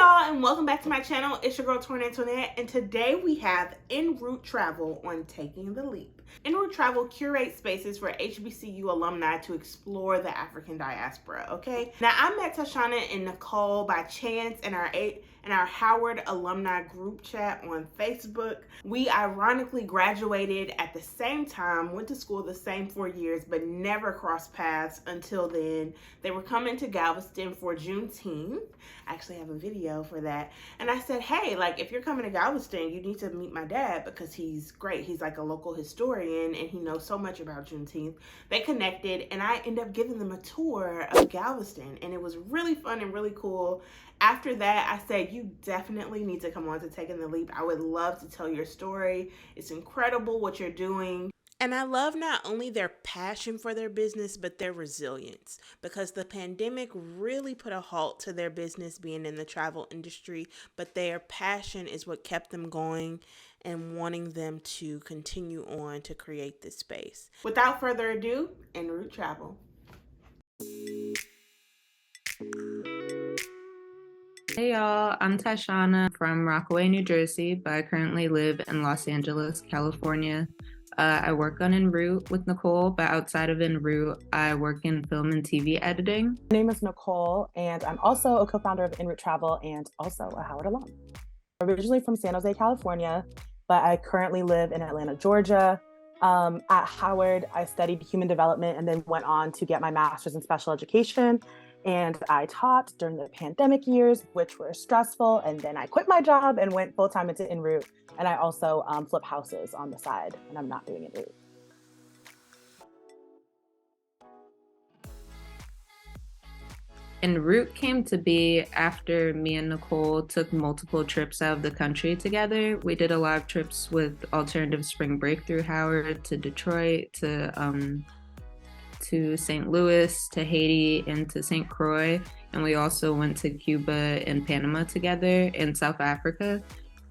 y'all, and welcome back to my channel. It's your girl Torn Antoinette, and today we have EnRoot Travel on Taking the Leap. EnRoot Travel curates spaces for HBCU alumni to explore the African diaspora, okay? Now, I met Tyshana and Nicole by chance in our Howard alumni group chat on Facebook. We ironically graduated at the same time, went to school the same 4 years, but never crossed paths until then. They were coming to Galveston for Juneteenth. I actually have a video for that. And I said, hey, like, if you're coming to Galveston, you need to meet my dad because he's great. He's like a local historian and he knows so much about Juneteenth. They connected and I ended up giving them a tour of Galveston, and it was really fun and really cool. After that, I said, you definitely need to come on to Taking the Leap. I would love to tell your story. It's incredible what you're doing. And I love not only their passion for their business, but their resilience, because the pandemic really put a halt to their business being in the travel industry, but their passion is what kept them going and wanting them to continue on to create this space. Without further ado, EnRoot Travel. Hey y'all, I'm Tyshana from Rockaway, New Jersey, but I currently live in Los Angeles, California. I work on EnRoot with Nicole, but outside of EnRoot, I work in film and TV editing. My name is Nicole, and I'm also a co-founder of EnRoot Travel and also a Howard alum. Originally from San Jose, California, but I currently live in Atlanta, Georgia. At Howard, I studied human development and then went on to get my master's in special education. And I taught during the pandemic years, which were stressful. And then I quit my job and went full-time into EnRoot. And I also flip houses on the side, and I'm not doing EnRoot. EnRoot came to be after me and Nicole took multiple trips out of the country together. We did a lot of trips with alternative spring break through Howard to Detroit, to St. Louis, to Haiti, and to St. Croix. And we also went to Cuba and Panama together, and South Africa.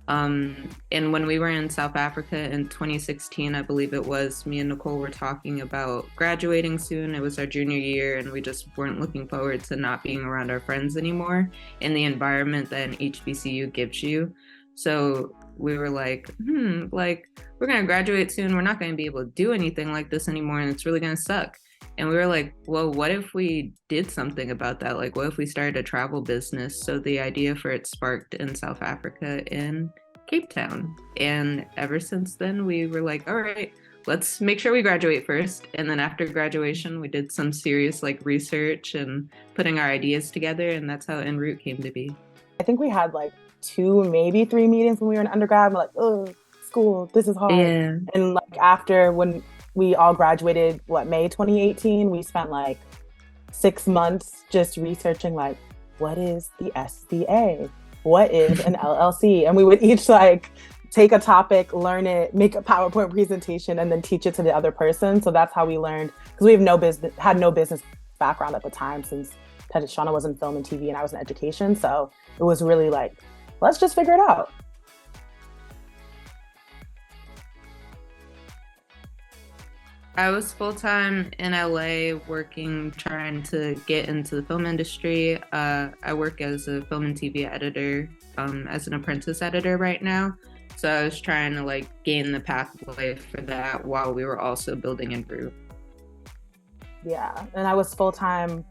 And when we were in South Africa in 2016, I believe it was, me and Nicole were talking about graduating soon. It was our junior year, and we just weren't looking forward to not being around our friends anymore in the environment that an HBCU gives you. So we were like, we're gonna graduate soon. We're not gonna be able to do anything like this anymore, and it's really gonna suck. And we were like, well, what if we did something about that? Like, what if we started a travel business? So the idea for it sparked in South Africa in Cape Town. And ever since then, we were like, all right, let's make sure we graduate first. And then after graduation, we did some serious research and putting our ideas together. And that's how EnRoot came to be. I think we had 2, maybe 3 meetings when we were in undergrad. We're like, oh, school, this is hard. Yeah. And after when we all graduated, May 2018, we spent 6 months just researching what is the SBA? What is an LLC? And we would each take a topic, learn it, make a PowerPoint presentation, and then teach it to the other person. So that's how we learned, because we have had no business background at the time, since Tyshana was in film and TV and I was in education. So it was really let's just figure it out. I was full-time in LA working, trying to get into the film industry. I work as a film and TV editor, as an apprentice editor right now. So I was trying to gain the pathway for that while we were also building EnRoot. Yeah, and I was full-time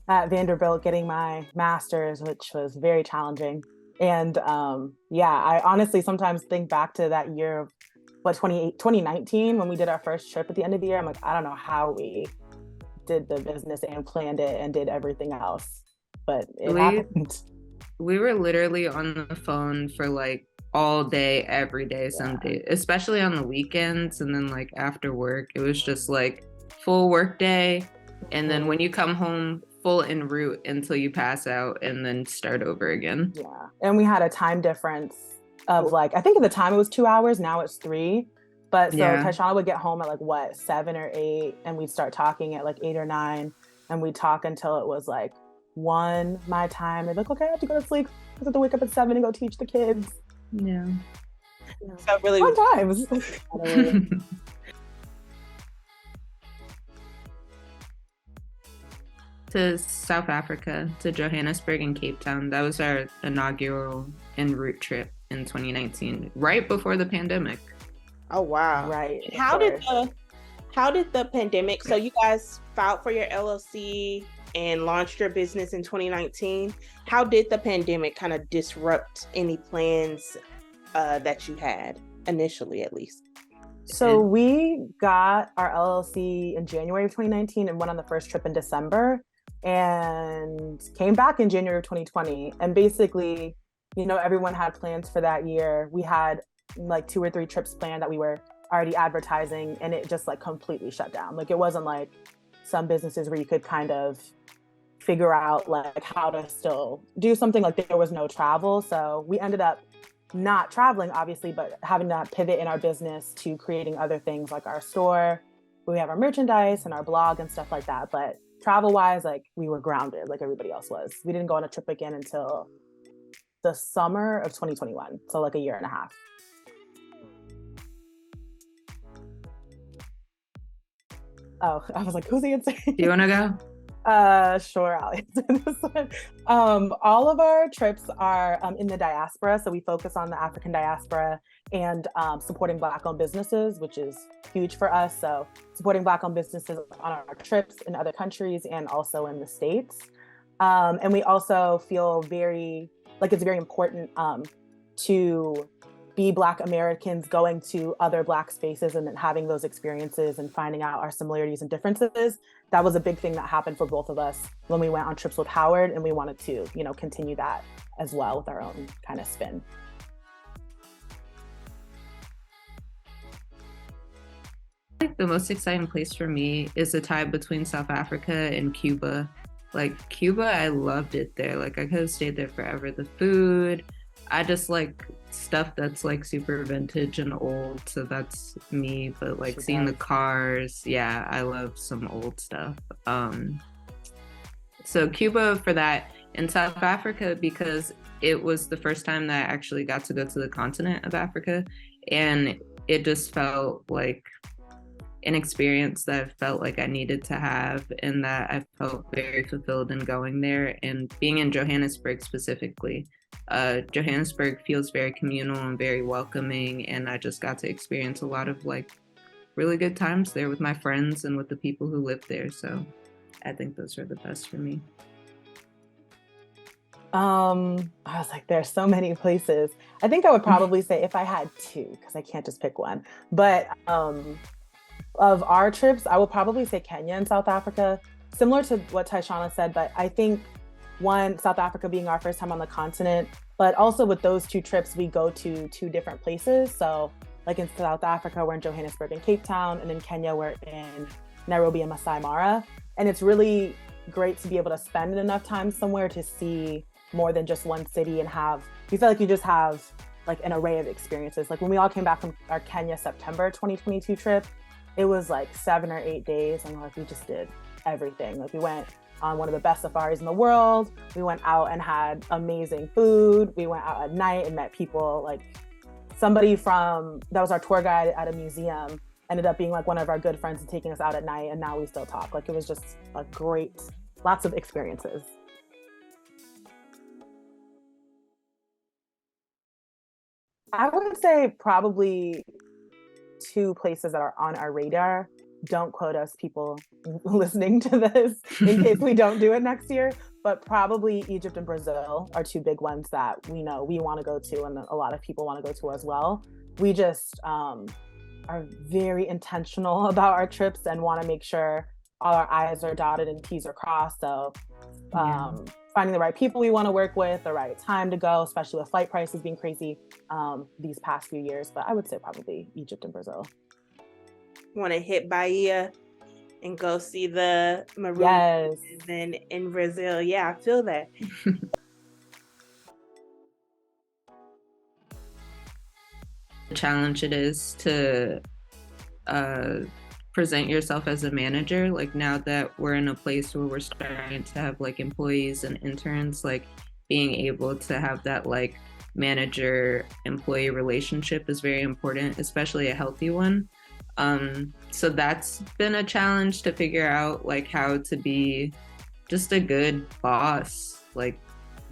at Vanderbilt getting my master's, which was very challenging. And I honestly sometimes think back to that year of 2019, when we did our first trip at the end of the year. I'm I don't know how we did the business and planned it and did everything else, but it happened. We were literally on the phone for all day, every day, some days, especially on the weekends. And then after work, it was just full work day. And then when you come home, full EnRoot until you pass out and then start over again. Yeah, and we had a time difference of I think at the time it was 2 hours, now it's 3. But so Tyshana would get home at 7 or 8, and we'd start talking at 8 or 9, and we'd talk until it was 1 my time. They'd be okay, I have to go to sleep. I have to wake up at 7 and go teach the kids. Yeah. So really fun times. To South Africa, to Johannesburg and Cape Town. That was our inaugural EnRoot trip in 2019, right before the pandemic. Oh wow! Right. How did the pandemic? So you guys filed for your LLC and launched your business in 2019. How did the pandemic kind of disrupt any plans that you had initially, at least? So we got our LLC in January of 2019 and went on the first trip in December and came back in January of 2020. And basically, everyone had plans for that year. We had like 2 or 3 trips planned that we were already advertising, and it just like completely shut down. Like it wasn't like some businesses where you could kind of figure out like how to still do something. Like there was no travel. So we ended up not traveling, obviously, but having to pivot in our business to creating other things like our store. We have our merchandise and our blog and stuff like that. But travel wise, like we were grounded like everybody else was. We didn't go on a trip again until the summer of 2021. So like a year and a half. Oh, I was like, who's answering? Do you want to go? Sure, I'll answer this one. All of our trips are in the diaspora. So we focus on the African diaspora and supporting Black-owned businesses, which is huge for us. So supporting Black-owned businesses on our trips in other countries and also in the States. And we also feel it's very important to be Black Americans going to other Black spaces and then having those experiences and finding out our similarities and differences. That was a big thing that happened for both of us when we went on trips with Howard, and we wanted to, continue that as well with our own kind of spin. I think the most exciting place for me is the tie between South Africa and Cuba. Like Cuba, I loved it there. Like I could have stayed there forever. The food, I just like stuff that's like super vintage and old, so that's me. But like seeing the cars, yeah, I love some old stuff. So Cuba for that, and South Africa because it was the first time that I actually got to go to the continent of Africa, and it just felt like an experience that I felt like I needed to have, and that I felt very fulfilled in going there and being in Johannesburg specifically. Johannesburg feels very communal and very welcoming, and I just got to experience a lot of like really good times there with my friends and with the people who live there. So I think those are the best for me. I was like, there's so many places. I think I would probably say if I had 2, because I can't just pick one, but of our trips, I would probably say Kenya and South Africa, similar to what Tyshana said, but I think one, South Africa being our first time on the continent, but also with those 2 trips, we go to 2 different places. So like in South Africa, we're in Johannesburg and Cape Town, and in Kenya, we're in Nairobi and Masai Mara. And it's really great to be able to spend enough time somewhere to see more than just one city and you feel like you just have like an array of experiences. Like when we all came back from our Kenya September 2022 trip, it was like 7 or 8 days, and like we just did everything. Like we went on one of the best safaris in the world. We went out and had amazing food. We went out at night and met people. Like somebody that was our tour guide at a museum ended up being like one of our good friends and taking us out at night, and now we still talk. Like it was just a great, lots of experiences. I would say probably 2 places that are on our radar. Don't quote us, people listening to this, in case we don't do it next year, but probably Egypt and Brazil are 2 big ones that we know we want to go to, and a lot of people want to go to as well. We just are very intentional about our trips and want to make sure all our I's are dotted and T's are crossed. So finding the right people we want to work with, the right time to go, especially with flight prices being crazy these past few years. But I would say probably Egypt and Brazil. Want to hit Bahia and go see the maroon. Yes. And in Brazil. Yeah, I feel that. The challenge it is to present yourself as a manager. Like now that we're in a place where we're starting to have like employees and interns, like being able to have that like manager employee relationship is very important, especially a healthy one. So that's been a challenge to figure out like how to be just a good boss. Like,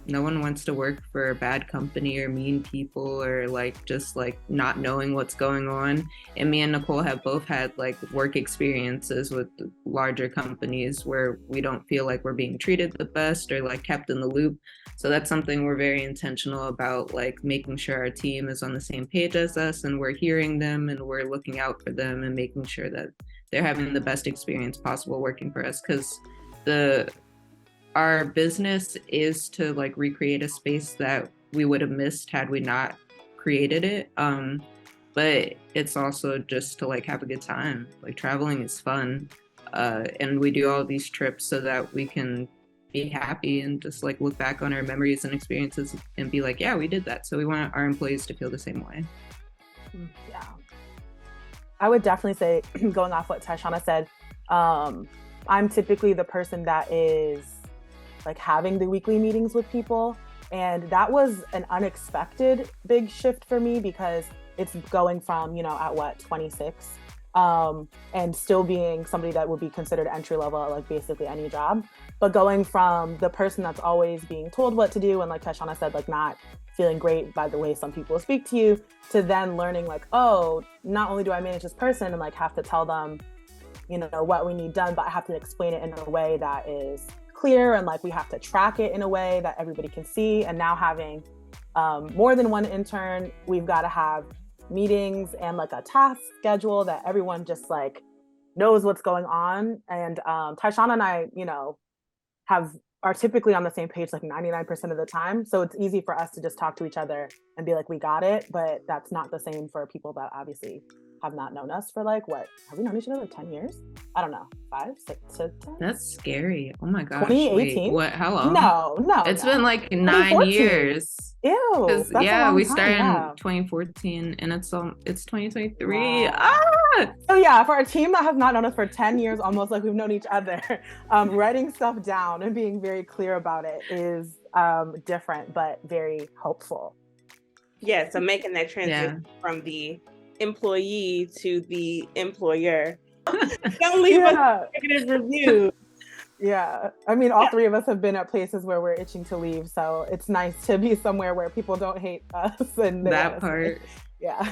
no one wants to work for a bad company or mean people or like just like not knowing what's going on. And me and Nicole have both had like work experiences with larger companies where we don't feel like we're being treated the best or like kept in the loop. So that's something we're very intentional about, like making sure our team is on the same page as us and we're hearing them and we're looking out for them and making sure that they're having the best experience possible working for us, because our business is to like recreate a space that we would have missed had we not created it. But it's also just to like have a good time. Like traveling is fun. And we do all these trips so that we can be happy and just like look back on our memories and experiences and be like, yeah, we did that. So we want our employees to feel the same way. Yeah. I would definitely say, going off what Tyshana said, I'm typically the person that is like having the weekly meetings with people. And that was an unexpected big shift for me, because it's going from, at what, 26, and still being somebody that would be considered entry level at like basically any job, but going from the person that's always being told what to do and like Tyshana said, like not feeling great by the way some people speak to you, to then learning like, oh, not only do I manage this person and like have to tell them, what we need done, but I have to explain it in a way that is clear, and like we have to track it in a way that everybody can see. And now having more than one intern, we've got to have meetings and like a task schedule that everyone just like knows what's going on. And Tyshana and I, are typically on the same page like 99% of the time. So it's easy for us to just talk to each other and be like, we got it. But that's not the same for people that obviously have not known us for like, what, have we known each other like 10 years? I don't know, 5, 6 to 10? That's scary. Oh my gosh. 2018? Wait, what? How long? No. It's been like 9 years. Ew. That's yeah, we started in 2014 and it's 2023. Wow. Ah! So yeah, for a team that has not known us for 10 years, almost like we've known each other, writing stuff down and being very clear about it is different, but very hopeful. Yeah, so making that transition from the employee to the employer. Don't leave us negative reviews. Yeah, I mean, all three of us have been at places where we're itching to leave, so it's nice to be somewhere where people don't hate us. And that part. Yeah.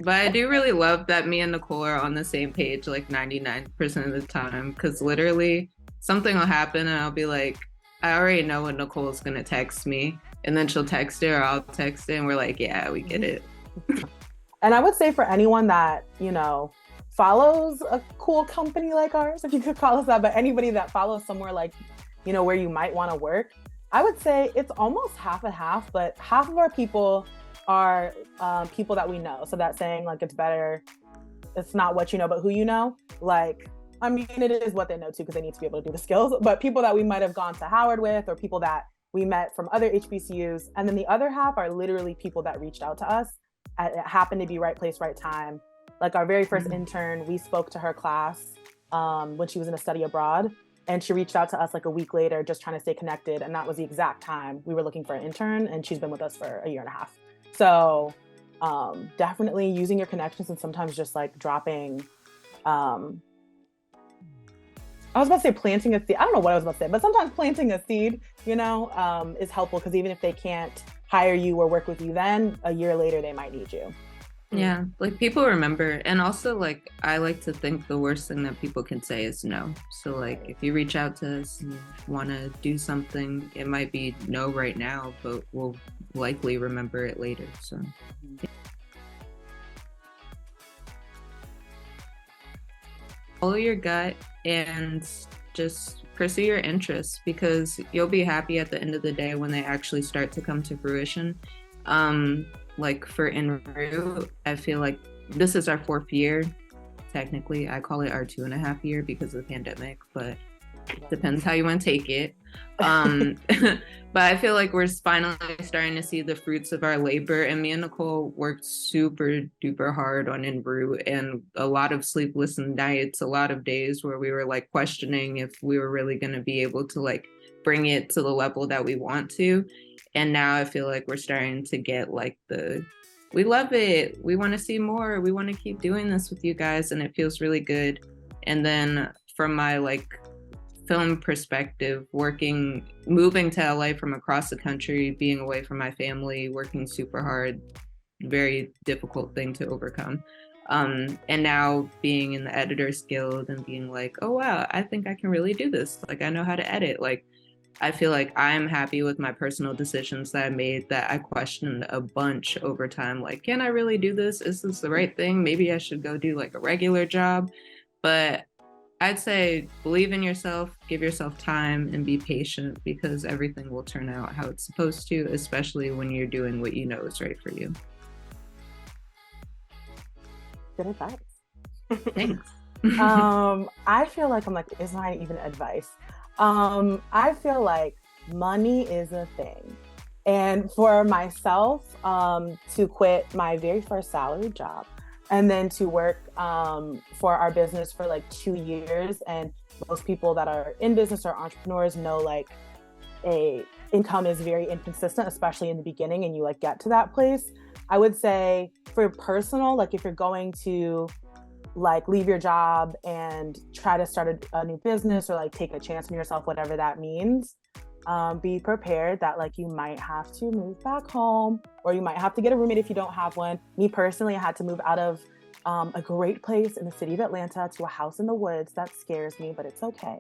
But I do really love that me and Nicole are on the same page like 99% of the time, because literally something will happen and I'll be like, I already know what Nicole's gonna text me, and then she'll text it or I'll text it and we're like, yeah, we get it. And I would say for anyone that, follows a cool company like ours, if you could call us that, but anybody that follows somewhere like, where you might want to work, I would say it's almost half and half, but half of our people are people that we know. So that's saying like, it's better, it's not what you know, but who you know. Like, I mean, it is what they know too, because they need to be able to do the skills, but people that we might have gone to Howard with, or people that we met from other HBCUs. And then the other half are literally people that reached out to us. It happened to be right place, right time. Like our very first intern, we spoke to her class when she was in a study abroad, and she reached out to us like a week later, just trying to stay connected. And that was the exact time we were looking for an intern, and she's been with us for a year and a half. So definitely using your connections, and sometimes just like dropping, I was about to say planting a seed. I don't know what I was about to say, but sometimes planting a seed, is helpful, because even if they can't hire you or work with you then, a year later, they might need you. Yeah, like people remember. And also, like, I like to think the worst thing that people can say is no. So like if you reach out to us and want to do something, it might be no right now, but we'll likely remember it later. So follow your gut and just pursue your interests, because you'll be happy at the end of the day when they actually start to come to fruition. Like for EnRoot, I feel like this is our 4th year. Technically, I call it our 2.5 year because of the pandemic, but depends how you want to take it. But I feel like we're finally starting to see the fruits of our labor, and me and Nicole worked super duper hard on EnRoot, and a lot of sleepless nights, a lot of days where we were like questioning if we were really going to be able to like bring it to the level that we want to. And now I feel like we're starting to get like we love it, we want to see more, we want to keep doing this with you guys, and it feels really good. And then from my like film perspective, moving to LA from across the country, being away from my family, working super hard, very difficult thing to overcome. And now being in the Editors Guild and being like, oh wow, I think I can really do this. Like, I know how to edit. Like, I feel like I'm happy with my personal decisions that I made that I questioned a bunch over time. Like, can I really do this? Is this the right thing? Maybe I should go do like a regular job. But I'd say believe in yourself, give yourself time, and be patient, because everything will turn out how it's supposed to, especially when you're doing what you know is right for you. Good advice. Thanks. I feel like it's not even advice. I feel like money is a thing. And for myself, to quit my very first salary job and then to work for our business for like 2 years, and most people that are in business or entrepreneurs know like a income is very inconsistent, especially in the beginning, and you like get to that place. I would say for personal, like if you're going to like leave your job and try to start a new business or like take a chance on yourself, whatever that means, be prepared that like you might have to move back home, or you might have to get a roommate if you don't have one. Me personally, I had to move out of a great place in the city of Atlanta to a house in the woods. That scares me, but it's okay.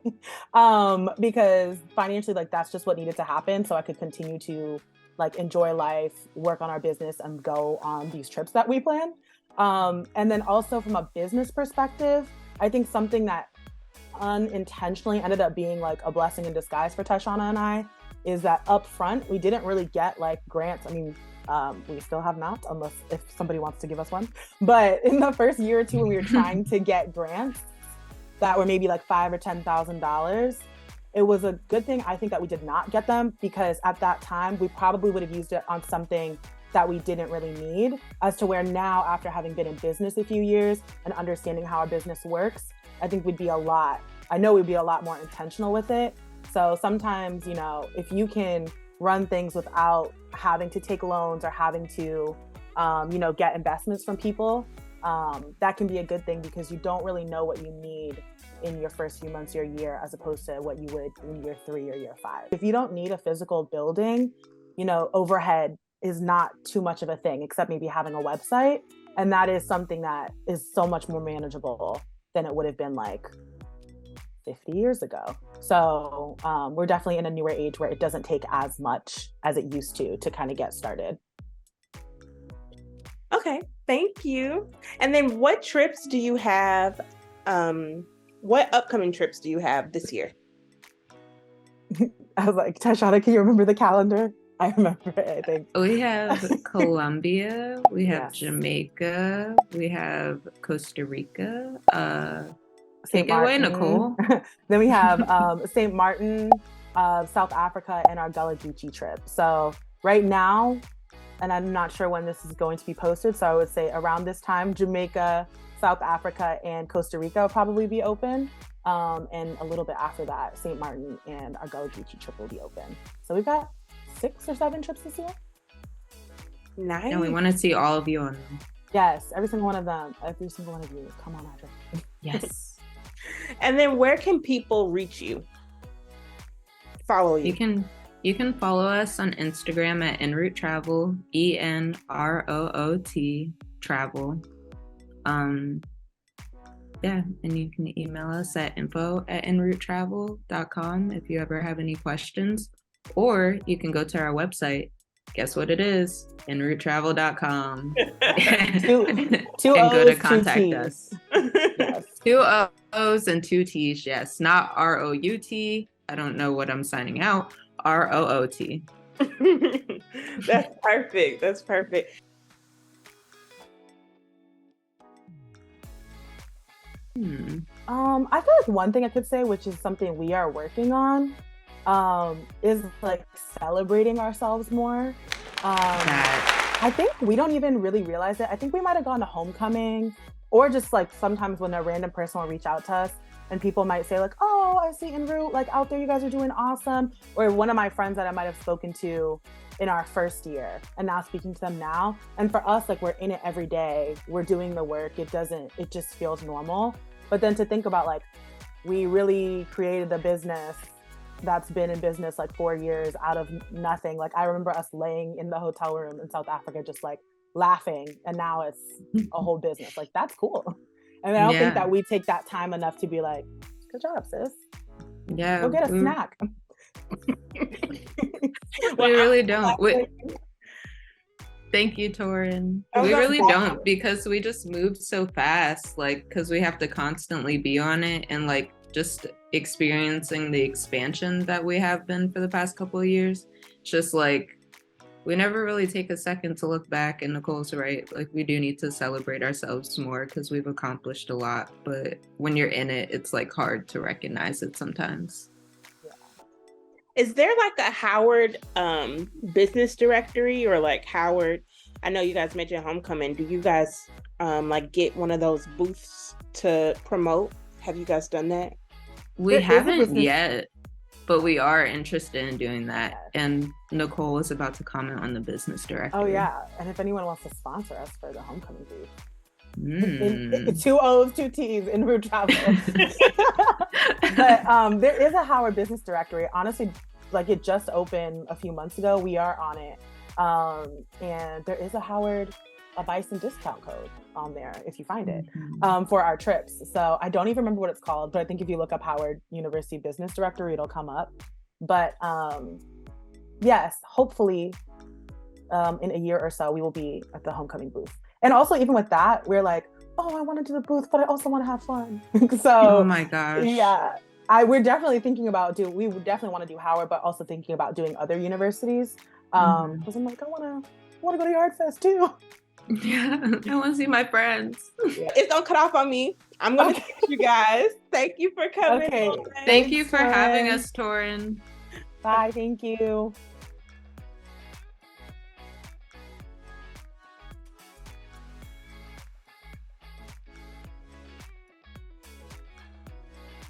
Because financially, like that's just what needed to happen so I could continue to like enjoy life, work on our business, and go on these trips that we plan. And then also from a business perspective, I think something that unintentionally ended up being like a blessing in disguise for Tyshana and I is that up front, we didn't really get like grants. I mean, we still have not, unless if somebody wants to give us one. But in the first year or two, when we were trying to get grants that were maybe like $5,000 or $10,000, it was a good thing, I think, that we did not get them, because at that time, we probably would have used it on something that we didn't really need, as to where now, after having been in business a few years and understanding how our business works, I think we'd be a lot more intentional with it. So sometimes, you know, if you can run things without having to take loans or having to, you know, get investments from people, that can be a good thing, because you don't really know what you need in your first few months or year, as opposed to what you would in year 3 or year 5. If you don't need a physical building, you know, overhead is not too much of a thing, except maybe having a website. And that is something that is so much more manageable than it would have been like 50 years ago. So we're definitely in a newer age where it doesn't take as much as it used to kind of get started. Okay, thank you. And then what trips do you have? What upcoming trips do you have this year? I was like, Tyshana, can you remember the calendar? I remember it, I think. We have Colombia, we have Yes. Jamaica, we have Costa Rica. St. Take it away, Martin. Nicole. Then we have St. Martin, South Africa, and our Gullah Geechee trip. So right now, and I'm not sure when this is going to be posted, so I would say around this time, Jamaica, South Africa, and Costa Rica will probably be open. And a little bit after that, St. Martin and our Gullah Geechee trip will be open. So we've got 6 or 7 trips this year. Nice. And we want to see all of you on them. Yes, every single one of them. Every single one of you. Come on, Audrey. Yes. And then where can people reach you? Follow you. You can follow us on Instagram at EnRoot Travel, ENROOT Travel. Yeah, and you can email us at info@enroottravel.com if you ever have any questions, or you can go to our website. Guess what it is? enroottravel.com. Two and O's, go to 2 contact T's. us. Yes. 2 O's and 2 T's, yes. Not ROUT. I don't know what I'm signing out. ROOT. That's perfect. That's perfect. I feel like one thing I could say, which is something we are working on, is like celebrating ourselves more. I think we don't even really realize it. I think we might have gone to homecoming, or just like sometimes when a random person will reach out to us and people might say like, oh, I see EnRoot, like out there, you guys are doing awesome. Or one of my friends that I might have spoken to in our first year and now speaking to them now. And for us, like we're in it every day. We're doing the work. It just feels normal. But then to think about like we really created a business that's been in business like 4 years out of nothing. Like I remember us laying in the hotel room in South Africa, just like laughing, and now it's a whole business. Like that's cool. And I don't think that we take that time enough to be like, good job, sis. Yeah. Go get a snack. We really don't. Thank you, Torin. We really don't, because we just move so fast, like, because we have to constantly be on it, and like just experiencing the expansion that we have been for the past couple of years. It's just like, we never really take a second to look back, and Nicole's right. Like, we do need to celebrate ourselves more because we've accomplished a lot. But when you're in it, it's like hard to recognize it sometimes. Is there like a Howard business directory, or like Howard? I know you guys mentioned homecoming. Do you guys like get one of those booths to promote? Have you guys done that? We haven't yet, but we are interested in doing that. And Nicole is about to comment on the business directory. Oh yeah, and if anyone wants to sponsor us for the homecoming booth. 2 O's, 2 T's, EnRoot travel. But there is a Howard business directory. Honestly, like it just opened a few months ago. We are on it, and there is a Bison discount code on there if you find it, for our trips. So I don't even remember what it's called, but I think if you look up Howard University Business Directory, it'll come up. But yes, hopefully in a year or so we will be at the homecoming booth. And also, even with that, we're like, oh, I want to do the booth, but I also want to have fun. So, oh my gosh. Yeah, we're definitely thinking about we would definitely want to do Howard, but also thinking about doing other universities. Because I'm like, I want to go to Yard Fest too. Yeah, I want to see my friends. Yeah. It's don't cut off on me. I'm going to catch you guys. Thank you for coming. Thank you for having us, Torin. Bye. Thank you.